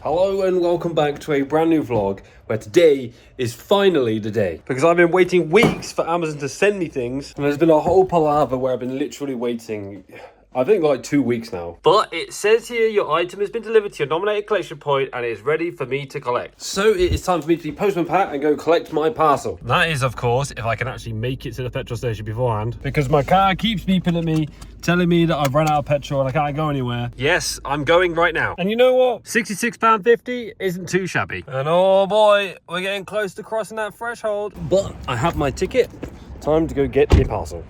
Hello and welcome back to a brand new vlog where today is finally the day. Because I've been waiting weeks for Amazon to send me things and there's been a whole palaver where I've been literally waiting, I think like 2 weeks now. But it says here your item has been delivered to your nominated collection point and is ready for me to collect. So it is time for me to be Postman Pat and go collect my parcel. That is, of course, if I can actually make it to the petrol station beforehand. Because my car keeps beeping at me, telling me that I've run out of petrol and I can't go anywhere. Yes, I'm going right now. And you know what? £66.50 isn't too shabby. And oh boy, we're getting close to crossing that threshold. But I have my ticket. Time to go get my parcel.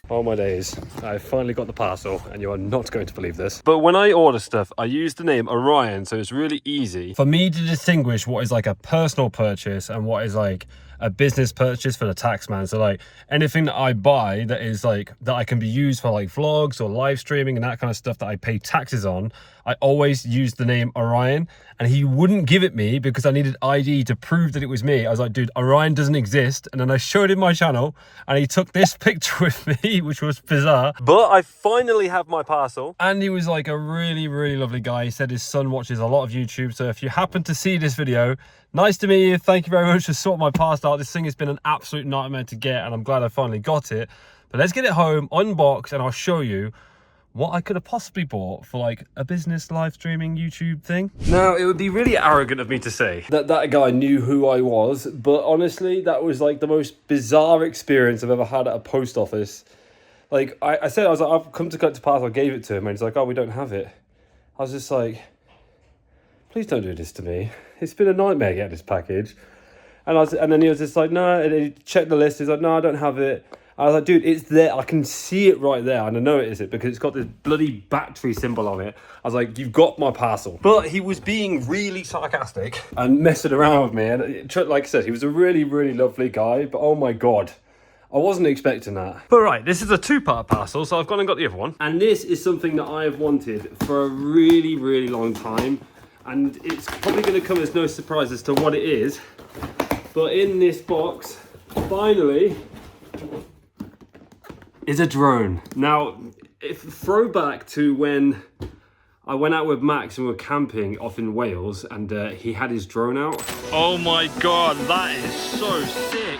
Oh my days, I finally got the parcel and you are not going to believe this. But when I order stuff, I use the name Orion, so it's really easy for me to distinguish what is like a personal purchase and what is like a business purchase for the tax man. So like anything that I buy that is like, that I can be used for like vlogs or live streaming and that kind of stuff that I pay taxes on, I always use the name Orion, and he wouldn't give it me because I needed ID to prove that it was me. I was like, dude, Orion doesn't exist. And then I showed him my channel and he took this picture with me, which was bizarre. But I finally have my parcel. And he was like a really, really lovely guy. He said his son watches a lot of YouTube. So if you happen to see this video, nice to meet you. Thank you very much for sorting my parcel out. This thing has been an absolute nightmare to get and I'm glad I finally got it. But let's get it home, unbox, and I'll show you what I could have possibly bought for like a business live streaming YouTube thing. Now, it would be really arrogant of me to say that that guy knew who I was, but honestly, that was like the most bizarre experience I've ever had at a post office. Like, I said, I was like, I've come to collect a parcel, I gave it to him, and he's like, oh, we don't have it. I was just like, please don't do this to me. It's been a nightmare getting this package. And then he was just like, no, and he checked the list, he's like, no, I don't have it. I was like, dude, it's there. I can see it right there. And I know it is it because it's got this bloody battery symbol on it. I was like, you've got my parcel. But he was being really sarcastic and messing around with me. And like I said, he was a really, really lovely guy. But oh my God, I wasn't expecting that. But right, this is a two-part parcel. So I've gone and got the other one. And this is something that I have wanted for a really, really long time. And it's probably going to come as no surprise as to what it is. But in this box, finally, is a drone. Now, if throwback to when I went out with Max and we were camping off in Wales and he had his drone out. Oh my God, that is so sick.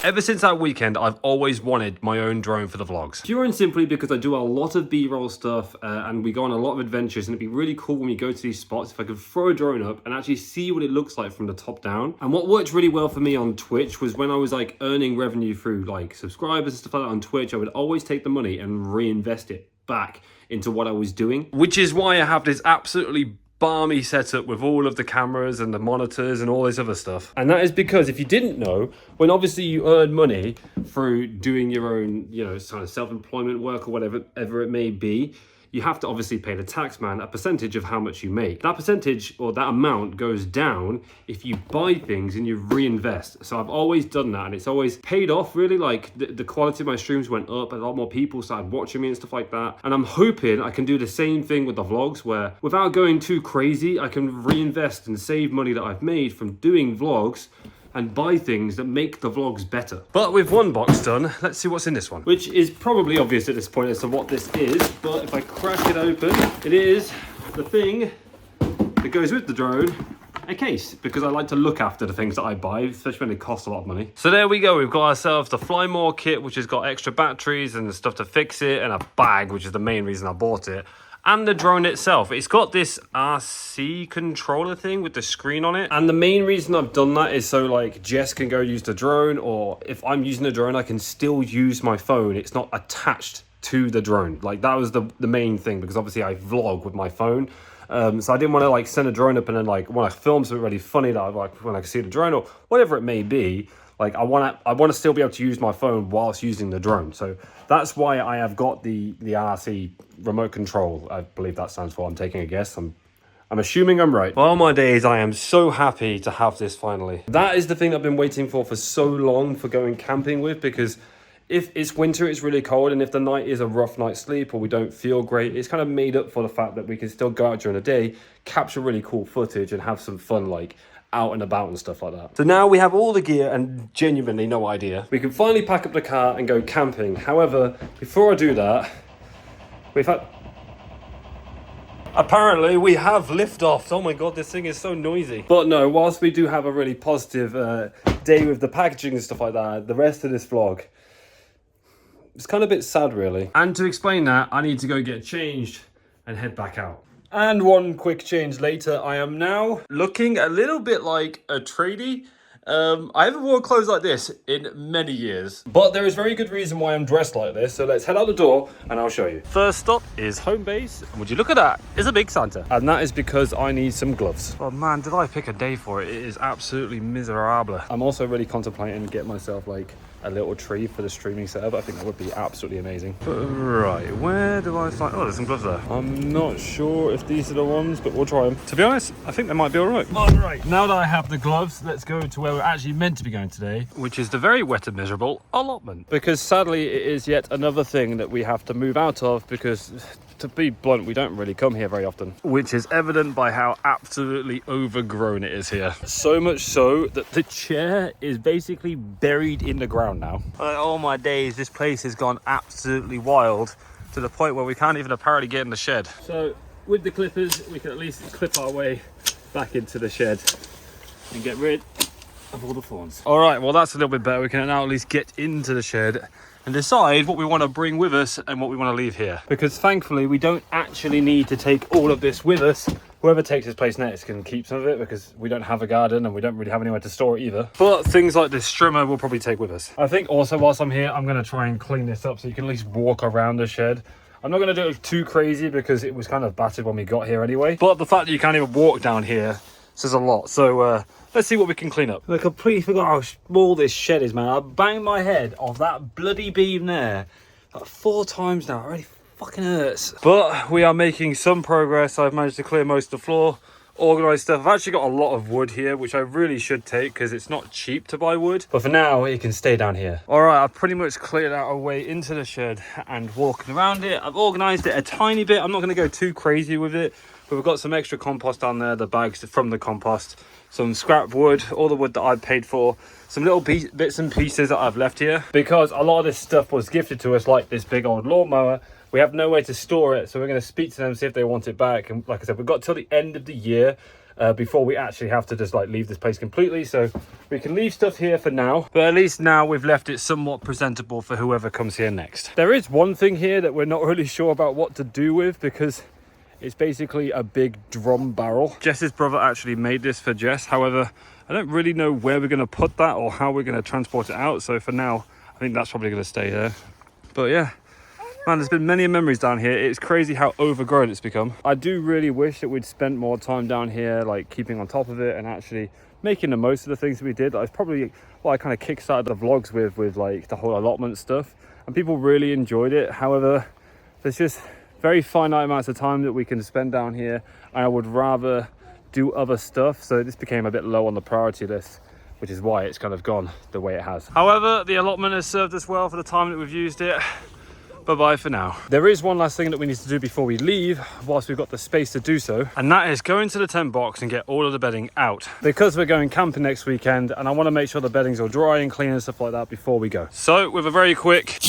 Ever since that weekend, I've always wanted my own drone for the vlogs. Pure and simply because I do a lot of B-roll stuff and we go on a lot of adventures, and it'd be really cool when we go to these spots if I could throw a drone up and actually see what it looks like from the top down. And what worked really well for me on Twitch was when I was like earning revenue through like subscribers and stuff like that on Twitch, I would always take the money and reinvest it back into what I was doing. Which is why I have this absolutely balmy setup with all of the cameras and the monitors and all this other stuff. And that is because if you didn't know, when obviously you earn money through doing your own, you know, kind of self-employment work or whatever it may be, you have to obviously pay the tax man a percentage of how much you make. That percentage or that amount goes down if you buy things and you reinvest. So I've always done that and it's always paid off really. Like the quality of my streams went up, a lot more people started watching me and stuff like that. And I'm hoping I can do the same thing with the vlogs where without going too crazy, I can reinvest and save money that I've made from doing vlogs and buy things that make the vlogs better. But with one box done, let's see what's in this one. Which is probably obvious at this point as to what this is, but if I crack it open, it is the thing that goes with the drone, a case, because I like to look after the things that I buy, especially when they cost a lot of money. So there we go, we've got ourselves the Fly More kit, which has got extra batteries and stuff to fix it, and a bag, which is the main reason I bought it. And the drone itself, it's got this RC controller thing with the screen on it. And the main reason I've done that is so like Jess can go use the drone, or if I'm using the drone, I can still use my phone. It's not attached to the drone. Like that was the main thing, because obviously I vlog with my phone. So I didn't want to like send a drone up and then like when I film something really funny that I like when I can see the drone or whatever it may be, like I want to still be able to use my phone whilst using the drone. So that's why I have got the RC remote control. I believe that stands for. I'm taking a guess. I'm assuming I'm right. Well, my days, I am so happy to have this finally. That is the thing I've been waiting for so long for going camping with, because if it's winter, it's really cold, and if the night is a rough night's sleep or we don't feel great, it's kind of made up for the fact that we can still go out during the day, capture really cool footage and have some fun like out and about and stuff like that. So now we have all the gear and genuinely no idea. We can finally pack up the car and go camping. However, before I do that, apparently we have liftoff. Oh my god, this thing is so noisy. But no, whilst we do have a really positive day with the packaging and stuff like that, the rest of this vlog, it's kind of a bit sad really. And to explain that, I need to go get changed and head back out. And one quick change later, I am now looking a little bit like a tradie. I haven't worn clothes like this in many years, but there is very good reason why I'm dressed like this. So let's head out the door and I'll show you. First stop is home base. And would you look at that? It's a big Santa. And that is because I need some gloves. Oh man, did I pick a day for it? It is absolutely miserable. I'm also really contemplating getting myself like a little tree for the streaming setup. I think that would be absolutely amazing. Right, where do I find... Oh, there's some gloves there. I'm not sure if these are the ones, but we'll try them. To be honest, I think they might be all right. All right, now that I have the gloves, let's go to where we're actually meant to be going today, which is the very wet and miserable allotment. Because sadly, it is yet another thing that we have to move out of because, to be blunt, we don't really come here very often, which is evident by how absolutely overgrown it is here. So much so that the chair is basically buried in the ground now. All my days, this place has gone absolutely wild to the point where we can't even apparently get in the shed. So with the clippers, we can at least clip our way back into the shed and get rid of all the thorns. All right, well, that's a little bit better. We can now at least get into the shed and decide what we want to bring with us and what we want to leave here. Because thankfully, we don't actually need to take all of this with us. Whoever takes this place next can keep some of it because we don't have a garden and we don't really have anywhere to store it either. But things like this strimmer we'll probably take with us. I think also whilst I'm here, I'm going to try and clean this up so you can at least walk around the shed. I'm not going to do it too crazy because it was kind of battered when we got here anyway. But the fact that you can't even walk down here says a lot. So let's see what we can clean up. I completely forgot how small this shed is, man. I banged my head off that bloody beam there like 4 times now. It really fucking hurts. But we are making some progress. I've managed to clear most of the floor, organize stuff. I've actually got a lot of wood here, which I really should take because it's not cheap to buy wood. But for now, it can stay down here. All right, I've pretty much cleared out a way into the shed and walking around it. I've organized it a tiny bit. I'm not going to go too crazy with it, but we've got some extra compost down there, the bags from the compost, some scrap wood, all the wood that I paid for, some little bits and pieces that I've left here because a lot of this stuff was gifted to us, like this big old lawnmower. We have no way to store it, so we're going to speak to them, see if they want it back. And like I said, we've got till the end of the year before we actually have to just like leave this place completely. So we can leave stuff here for now, but at least now we've left it somewhat presentable for whoever comes here next. There is one thing here that we're not really sure about what to do with because it's basically a big drum barrel. Jess's brother actually made this for Jess. However, I don't really know where we're going to put that or how we're going to transport it out. So for now, I think that's probably going to stay there. But yeah. Man, there's been many memories down here. It's crazy how overgrown it's become. I do really wish that we'd spent more time down here, like keeping on top of it and actually making the most of the things that we did. That's probably what I kind of kickstarted the vlogs with like the whole allotment stuff. And people really enjoyed it. However, there's just very finite amounts of time that we can spend down here. And I would rather do other stuff. So this became a bit low on the priority list, which is why it's kind of gone the way it has. However, the allotment has served us well for the time that we've used it. Bye-bye for now. There is one last thing that we need to do before we leave, whilst we've got the space to do so, and that is go into the tent box and get all of the bedding out. Because we're going camping next weekend, and I want to make sure the bedding's all dry and clean and stuff like that before we go. So, with a very quick...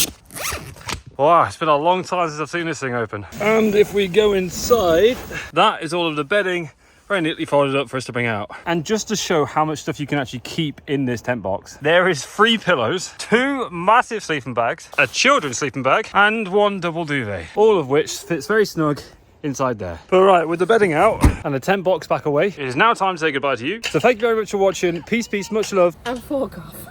Wow, it's been a long time since I've seen this thing open. And if we go inside, that is all of the bedding very neatly folded up for us to bring out. And just to show how much stuff you can actually keep in this tent box, there is 3 pillows, 2 massive sleeping bags, a children's sleeping bag, and 1 double duvet, all of which fits very snug inside there. But right, with the bedding out and the tent box back away, it is now time to say goodbye to you. So thank you very much for watching. Peace, peace, much love. And fuck off.